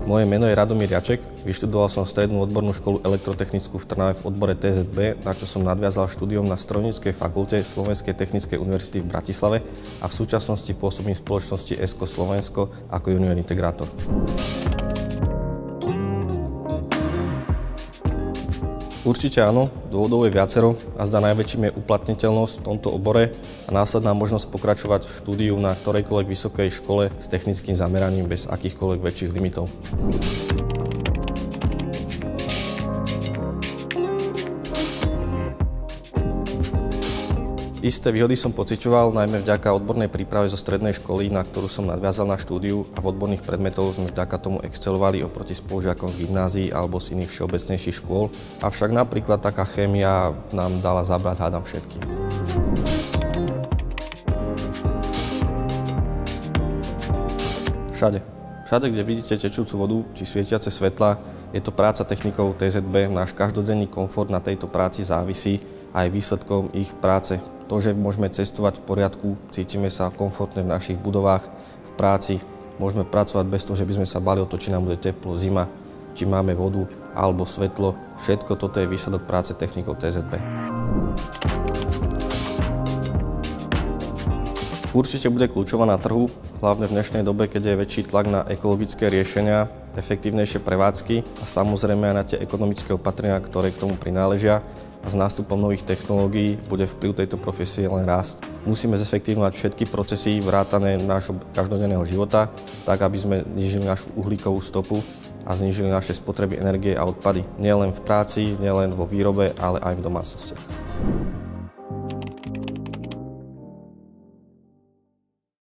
Moje meno je Radomír Jaček, vyštudoval som strednú odbornú školu elektrotechnickú v Trnave v odbore TZB, na čo som nadviazal štúdium na Strojníckej fakulte Slovenskej technickej univerzity v Bratislave a v súčasnosti pôsobím v spoločnosti ESCO Slovensko ako junior integrátor. Určite áno, dôvodov je viacero a zdá najväčším je uplatniteľnosť v tomto obore a následná možnosť pokračovať v štúdiu na ktorejkoľvek vysokej škole s technickým zameraním bez akýchkoľvek väčších limitov. Isté výhody som pociťoval najmä vďaka odbornej príprave zo strednej školy, na ktorú som nadviazal na štúdiu a v odborných predmetov sme vďaka tomu excelovali oproti spolužiakom z gymnázií alebo z iných všeobecnejších škôl. Avšak napríklad taká chémia nám dala zabrať hádam všetkým. Všade, kde vidíte tečúcu vodu či svietiace svetlá, je to práca technikov TZB. Náš každodenný komfort na tejto práci závisí aj výsledkom ich práce. To, že môžeme cestovať v poriadku, cítime sa komfortne v našich budovách, v práci, môžeme pracovať bez toho, že by sme sa báli o to, či nám bude teplo, zima, či máme vodu alebo svetlo. Všetko toto je výsledok práce technikov TZB. Určite bude kľúčová na trhu, hlavne v dnešnej dobe, keď je väčší tlak na ekologické riešenia, efektívnejšie prevádzky a samozrejme aj na tie ekonomické opatrenia, ktoré k tomu prináležia. A s nástupom nových technológií bude vplyv tejto profesie len rásť. Musíme zefektívňovať všetky procesy vrátane nášho každodenného života, tak aby sme znížili našu uhlíkovú stopu a znížili naše spotreby energie a odpady. Nielen v práci, nielen vo výrobe, ale aj v domácnostiach.